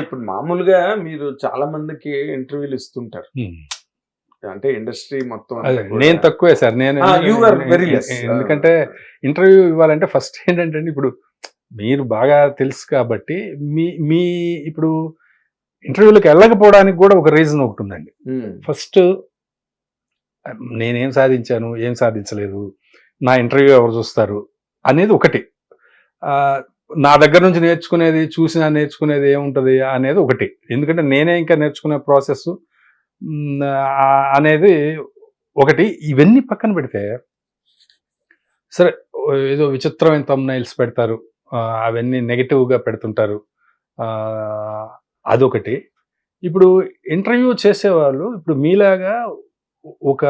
ఇప్పుడు మామూలుగా మీరు చాలా మందికి ఇంటర్వ్యూలు ఇస్తుంటారు. హ్మ్. అంటే ఇండస్ట్రీ మొత్తం అదే అంతా కూడా. నేను తక్కువే సార్. నేను You are very less. ఎందుకంటే ఇంటర్వ్యూ ఇవ్వాలంటే ఫస్ట్ ఏంటంటే ఇప్పుడు మీరు బాగా తెలుసు కాబట్టి మీ మీ ఇప్పుడు ఇంటర్వ్యూలకు వెళ్ళకపోవడానికి కూడా ఒక రీజన్ ఒకటి ఉందండి. ఫస్ట్ నేనేం సాధించాను, ఏం సాధించలేదు, నా ఇంటర్వ్యూ ఎవరు చూస్తారు అనేది ఒకటి. నా దగ్గర నుంచి నేర్చుకునేది, చూసినా నేర్చుకునేది ఏముంటుంది అనేది ఒకటి. ఎందుకంటే నేనే ఇంకా నేర్చుకునే ప్రాసెస్ అనేది ఒకటి. ఇవన్నీ పక్కన పెడితే సరే ఏదో విచిత్రమైన థంబ్నైల్స్ పెడతారు, అవన్నీ నెగిటివ్గా పెడుతుంటారు, అదొకటి. ఇప్పుడు ఇంటర్వ్యూ చేసేవాళ్ళు ఇప్పుడు మీలాగా ఒక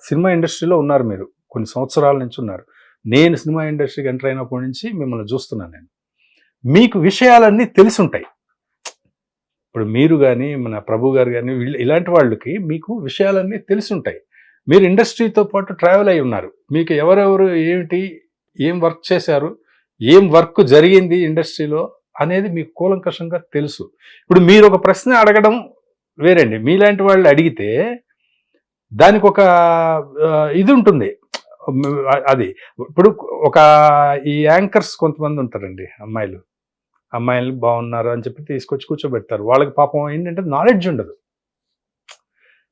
సినిమా ఇండస్ట్రీలో ఉన్నారు, మీరు కొన్ని సంవత్సరాల నుంచి ఉన్నారు. నేను సినిమా ఇండస్ట్రీకి ఎంటర్ అయినప్పటి నుంచి మిమ్మల్ని చూస్తున్నాను. నేను మీకు విషయాలన్నీ తెలిసి ఉంటాయి. ఇప్పుడు మీరు కానీ మన ప్రభు గారు కానీ ఇలాంటి వాళ్ళకి మీకు విషయాలన్నీ తెలిసి ఉంటాయి. మీరు ఇండస్ట్రీతో పాటు ట్రావెల్ అయి ఉన్నారు. మీకు ఎవరెవరు ఏమిటి, ఏం వర్క్ చేశారు, ఏం వర్క్ జరిగింది ఇండస్ట్రీలో అనేది మీకు కూలంకషంగా తెలుసు. ఇప్పుడు మీరు ఒక ప్రశ్న అడగడం వేరండి, మీలాంటి వాళ్ళు అడిగితే దానికి ఒక ఇది ఉంటుంది. అది ఇప్పుడు ఒక ఈ యాంకర్స్ కొంతమంది ఉంటారండి, అమ్మాయిలు బాగున్నారు అని చెప్పి తీసుకొచ్చి కూర్చోబెడతారు. వాళ్ళకి పాపం ఏంటంటే నాలెడ్జ్ ఉండదు.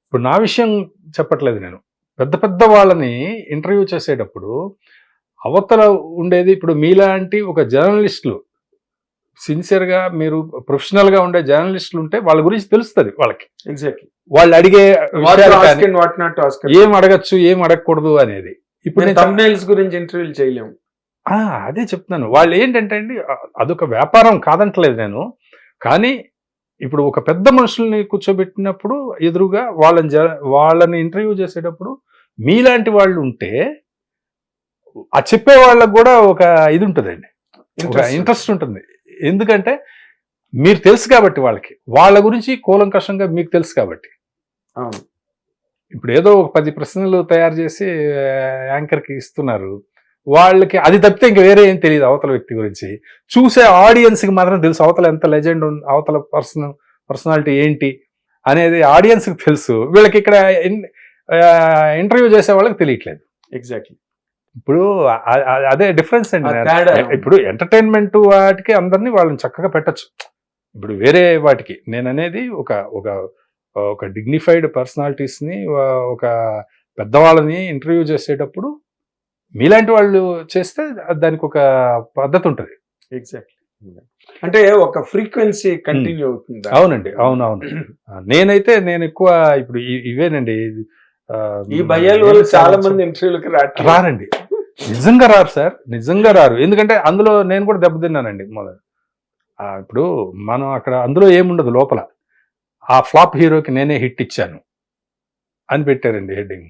ఇప్పుడు నా విషయం చెప్పట్లేదు, నేను పెద్ద పెద్ద వాళ్ళని ఇంటర్వ్యూ చేసేటప్పుడు అవతల ఉండేది ఇప్పుడు మీలాంటి ఒక జర్నలిస్టులు, సిన్సియర్గా మీరు ప్రొఫెషనల్గా ఉండే జర్నలిస్టులు ఉంటే వాళ్ళ గురించి తెలుస్తుంది వాళ్ళకి. ఎగ్జాక్ట్లీ వాళ్ళు అడిగే ఏం అడగచ్చు, ఏం అడగకూడదు అనేది. ఇప్పుడు థంబ్నైల్స్ గురించి ఇంటర్వ్యూలు చేయలేము. అదే చెప్తున్నాను. వాళ్ళు ఏంటంటే అండి, అదొక వ్యాపారం కాదంటలేదు నేను, కానీ ఇప్పుడు ఒక పెద్ద మనుషుల్ని కూర్చోబెట్టినప్పుడు ఎదురుగా వాళ్ళని ఇంటర్వ్యూ చేసేటప్పుడు మీలాంటి వాళ్ళు ఉంటే ఆ చెప్పే వాళ్ళకు కూడా ఒక ఇది ఉంటుందండి, ఒక ఇంట్రెస్ట్ ఉంటుంది. ఎందుకంటే మీరు తెలుసు కాబట్టి వాళ్ళకి, వాళ్ళ గురించి కూలంకషంగా మీకు తెలుసు కాబట్టి. ఇప్పుడు ఏదో ఒక 10 ప్రశ్నలు తయారు చేసి యాంకర్కి ఇస్తున్నారు, వాళ్ళకి అది తప్పితే ఇంకా వేరే ఏం తెలియదు అవతల వ్యక్తి గురించి. చూసే ఆడియన్స్కి మాత్రం తెలుసు అవతల ఎంత లెజెండ్, అవతల పర్సనాలిటీ ఏంటి అనేది ఆడియన్స్కి తెలుసు. వీళ్ళకి ఇక్కడ ఇంటర్వ్యూ చేసే వాళ్ళకి తెలియట్లేదు. ఎగ్జాక్ట్లీ. ఇప్పుడు అదే డిఫరెన్స్ అండి. ఇప్పుడు ఎంటర్టైన్మెంట్ వాటికి అందరినీ వాళ్ళని చక్కగా పెట్టచ్చు. ఇప్పుడు వేరే వాటికి నేను అనేది ఒక డిగ్నిఫైడ్ పర్సనాలిటీస్ని, ఒక పెద్దవాళ్ళని ఇంటర్వ్యూ చేసేటప్పుడు మీలాంటి వాళ్ళు చేస్తే దానికి ఒక పద్ధతి ఉంటుంది. ఎగ్జాక్ట్లీ. అంటే ఒక ఫ్రీక్వెన్సీ కంటిన్యూ అవుతుంది. అవునండి, అవునవును. నేను ఎక్కువ ఇప్పుడు ఇవేనండి, ఈ భయాల వల్ల చాలా మంది ఇంటర్వ్యూలకు రారండి. నిజంగా రారు సార్, నిజంగా రారు. ఎందుకంటే అందులో నేను కూడా దెబ్బతిన్నానండి మొదలు. ఇప్పుడు మనం అక్కడ అందులో ఏముండదు, లోపల ఆ ఫ్లాప్ హీరోకి నేనే హిట్ ఇచ్చాను అని పెట్టారండి హెడ్డింగ్.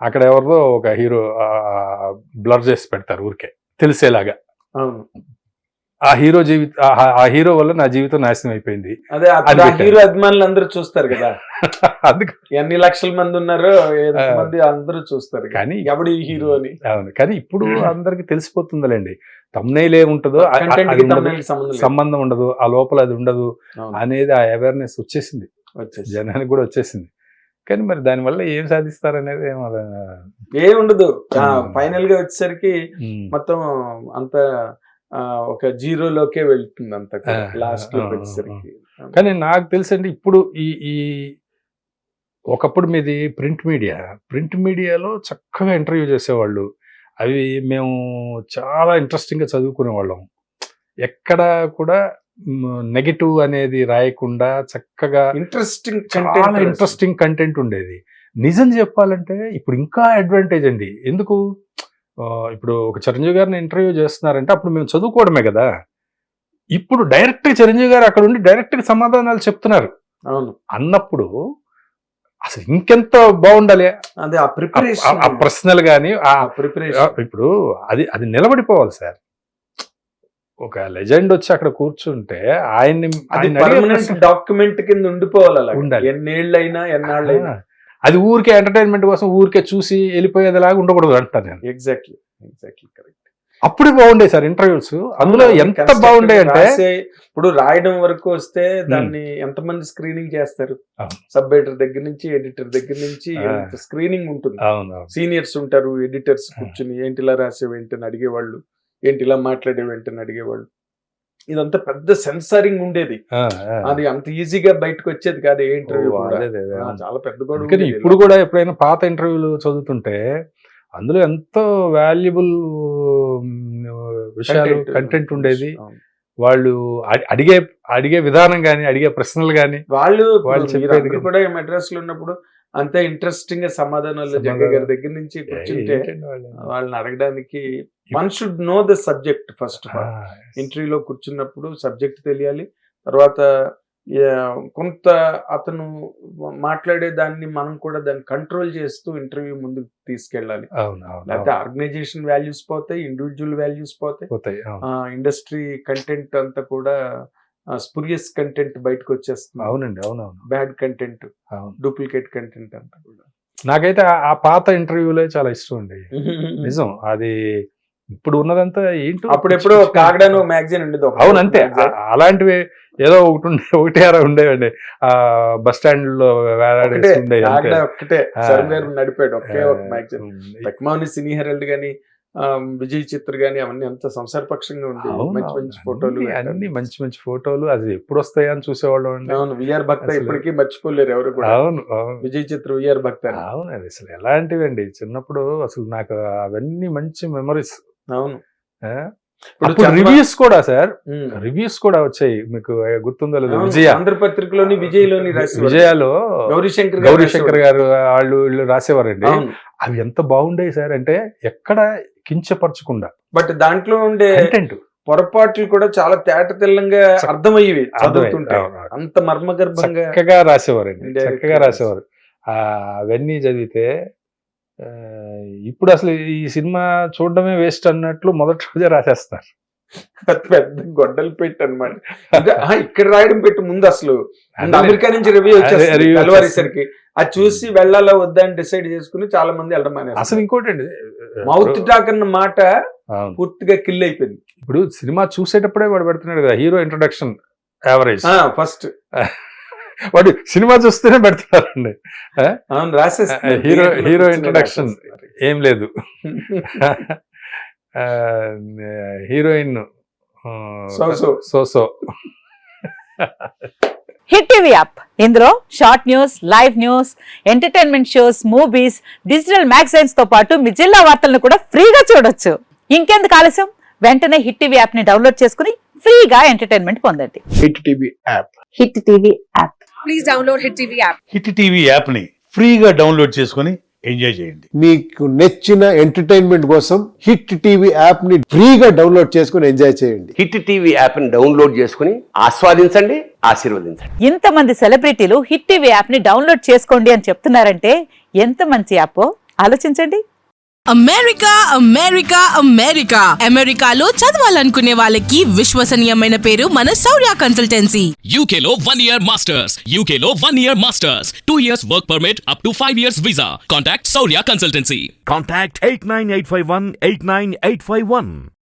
అక్కడ ఎవరిదో ఒక హీరో బ్లర్ చేసి పెడతారు ఊరికే తెలిసేలాగా. ఆ హీరో వల్ల నా జీవితం నాశనం అయిపోయింది. అదే హీరో అభిమానులు అందరూ చూస్తారు కదా, అందుకు ఎన్ని లక్షల మంది ఉన్నారో మంది అందరూ చూస్తారు కానీ ఎవడు ఈ హీరో అని. అవును, కానీ ఇప్పుడు అందరికి తెలిసిపోతుందిలేండి, థంబ్నైల్ ఏముంటుందో సంబంధం ఉండదు, ఆ లోపల అది ఉండదు అనేది ఆ అవేర్నెస్ వచ్చేసింది, జనానికి కూడా వచ్చేసింది. కానీ మరి దానివల్ల ఏం సాధిస్తారనేది ఏముండదు. ఫైనల్ గా వచ్చేసరికి మొత్తం అంత ఒక జీరోలోకే వెళ్తుంది అంత లాస్ట్ లో వచ్చేసరికి. కానీ నాకు తెలుసండి ఇప్పుడు ఈ ఒకప్పుడు మీది ప్రింట్ మీడియాలో చక్కగా ఇంటర్వ్యూ చేసేవాళ్ళు, అవి మేము చాలా ఇంట్రెస్టింగ్గా చదువుకునే వాళ్ళం. ఎక్కడ కూడా నెగిటివ్ అనేది రాయకుండా చక్కగా ఇంట్రెస్టింగ్ కంటెంట్ ఉండేది. నిజం చెప్పాలంటే ఇప్పుడు ఇంకా అడ్వాంటేజ్ అండి. ఎందుకు, ఇప్పుడు ఒక చిరంజీవి గారిని ఇంటర్వ్యూ చేస్తున్నారంటే అప్పుడు మేము చదువుకోవడమే కదా, ఇప్పుడు డైరెక్ట్గా చిరంజీవి గారు అక్కడ ఉండి డైరెక్ట్గా సమాధానాలు చెప్తున్నారు. అవును అన్నప్పుడు అసలు ఇంకెంత బాగుండాలి. అదే ఆ ప్రిపరేషన్, ఆ ప్రశ్నలు కానీ ఆ ప్రిపరేషన్. ఇప్పుడు అది నిలబడిపోవాలి సార్. ఒక లెజెండ్ వచ్చి అక్కడ కూర్చుంటే ఆయన్ని డాక్యుమెంట్ కింద ఉండాలి, ఎన్నేళ్ళైనా ఎన్నాళ్ళైనా. అది ఊరికే ఎంటర్టైన్మెంట్ కోసం ఊరికే చూసి వెళ్ళిపోయేదిలాగా ఉండకూడదు అంటాను నేను. Exactly correct. అప్పుడే బాగుండే సార్ ఇంటర్వ్యూస్, అందులో ఎంత బాగుండే అంటే ఇప్పుడు రాయడం వరకు వస్తే దాన్ని ఎంతమంది స్క్రీనింగ్ చేస్తారు, సబ్ ఎడిటర్ దగ్గర నుంచి ఎడిటర్ దగ్గర నుంచి స్క్రీనింగ్ ఉంటుంది. సీనియర్స్ ఉంటారు, ఎడిటర్స్ కూర్చుని ఏంటి ఇలా రాసేవి ఏంటని అడిగేవాళ్ళు, ఏంటి ఇలా మాట్లాడేవి ఏంటని అడిగేవాళ్ళు. ఇదంతా పెద్ద సెన్సారింగ్ ఉండేది, అది అంత ఈజీగా బయటకు వచ్చేది కాదు ఏ ఇంటర్వ్యూ. చాలా పెద్ద గొడవ. ఇప్పుడు కూడా ఎప్పుడైనా పాత ఇంటర్వ్యూలు చదువుతుంటే అందులో ఎంతో వాల్యుబుల్ విషయాలు కంటెంట్ ఉండేది. వాళ్ళు అడిగే విధానం గాని, అడిగే ప్రశ్నలు గాని, వాళ్ళు చెప్పేది కూడా మెడ్రాస్ లో ఉన్నప్పుడు అంత ఇంట్రెస్టింగ్ గా సమాధానాలు జగ్గయ్య గారి దగ్గర నుంచి కూర్చుంటే వాళ్ళని అడగడానికి one should know the subject first of all. ఇంటర్వ్యూలో కూర్చున్నప్పుడు సబ్జెక్ట్ తెలియాలి, తర్వాత కొంత అతను మాట్లాడే దాన్ని మనం కూడా దాన్ని కంట్రోల్ చేస్తూ ఇంటర్వ్యూ ముందుకు తీసుకెళ్ళాలి. లేకపోతే ఆర్గనైజేషన్ వాల్యూస్ పోతాయి, ఇండివిజువల్ వాల్యూస్ పోతాయి, ఇండస్ట్రీ కంటెంట్ అంతా కూడా స్పురియస్ కంటెంట్ బయటకు వచ్చేస్తుంది. అవునండి, అవునవును, బ్యాడ్ కంటెంట్, డూప్లికేట్ కంటెంట్ అంతా కూడా. నాకైతే ఆ పాత ఇంటర్వ్యూలే చాలా ఇష్టం అండి, నిజం. అది ఇప్పుడు ఉన్నదంతా ఏంటో అప్పుడెప్పుడు కాగడాను మ్యాగజైన్ ఉండేది. అవును, అంతే. అలాంటివి ఏదో ఒకటి అలా ఉండేవండి, ఆ బస్ స్టాండ్ లో నడిపాడు ఒకే ఒక మ్యాగజైన్. పద్మావతి సినీ హెరాల్డ్ గానీ, విజయ్ చిత్ర గానీ అవన్నీ అంత సంసారపక్షంగా ఉండేవి. మంచి మంచి ఫోటోలు, అన్ని మంచి మంచి ఫోటోలు. అది ఎప్పుడు వస్తాయని చూసేవాళ్ళం అండి. అవును, విఆర్ భక్త ఇప్పటికీ మర్చిపోలేరు ఎవరు కూడా. అవును, విజయ్ చిత్ర, విఆర్ భక్త. అవును, అది అసలు ఎలాంటివి అండి చిన్నప్పుడు. అసలు నాకు అవన్నీ మంచి మెమరీస్. అవును, ఇప్పుడు రివ్యూస్ కూడా సార్, రివ్యూస్ కూడా వచ్చాయి, మీకు గుర్తుందో లేదు? విజయ ఆంధ్రపత్రికలోని విజయాలో గౌరీశంకర్ గారు వీళ్ళు రాసేవారండి. అవి ఎంత బాగుండేవి సార్ అంటే ఎక్కడ కించపరచకుండా. బట్ దాంట్లో ఉండే కంటెంట్ పొరపాట్లు కూడా చాలా తేట తెల్లంగా అర్థమయ్యేవి చదువుతుంటే. అంత మర్మగర్భంగా చక్కగా రాసేవారండి, చక్కగా రాసేవారు. అవన్నీ చదివితే ఇప్పుడు అసలు ఈ సినిమా చూడడమే వేస్ట్ అన్నట్లు మొదటి రోజే రాసేస్తారు. పెద్ద గొడ్డలు పెట్టి అనమాట. ఇక్కడ రాయడం పెట్టి ముందు అసలు అమెరికా నుంచి రివ్యూ వచ్చేసరికి అది చూసి వెళ్ళాలా వద్దా అని డిసైడ్ చేసుకుని చాలా మంది వెళ్ళడం అనేది. అసలు ఇంకోటి అండి, మౌత్ టాక్ అన్న మాట పూర్తిగా కిల్ అయిపోయింది. ఇప్పుడు సినిమా చూసేటప్పుడే వాడు పెడుతున్నాడు కదా హీరో ఇంట్రొడక్షన్ యావరేజ్ ఫస్ట్. వాడు సినిమా చూస్తేనే పెడతారండి. హీరో ఇంట్రొడక్షన్ ఏం లేదు, heroine so. Hit TV app, ఇందులో short news, live news, entertainment shows, movies, digital magazines తో పాటు మీ జిల్లా వార్తలను కూడా ఫ్రీగా చూడొచ్చు. ఇంకెందుకు ఆలస్యం, వెంటనే హిట్ టీవీ యాప్ ని డౌన్లోడ్ చేసుకుని ఫ్రీగా ఎంటర్టైన్మెంట్ పొందండి. Hit TV app, hit TV app, please download hit TV app. Hit TV app ని ఫ్రీగా డౌన్లోడ్ చేసుకుని ఎంజాయ్ చేయండి. మీకు నచ్చిన ఎంటర్టైన్మెంట్ కోసం హిట్ టీవీ యాప్ ని ఫ్రీగా డౌన్లోడ్ చేసుకుని ఎంజాయ్ చేయండి. హిట్ టీవీ యాప్ ని డౌన్లోడ్ చేసుకుని ఆస్వాదించండి, ఆశీర్వదించండి. ఇంతమంది సెలబ్రిటీలు హిట్ టీవీ యాప్ ని డౌన్లోడ్ చేసుకోండి అని చెప్తున్నారంటే ఎంత మంచి యాప్ ఆలోచించండి. అమెరికా అమెరికా అమెరికా అమెరికాలో చదవాలనుకునే వాళ్ళకి విశ్వసనీయమైన పేరు మన శౌర్య కన్సల్టెన్సీ. UK లో 1 year masters, UK లో 1 year masters, 2 years work permit up to 5 years visa. Contact Saurya Consultancy. Contact 89851 89851.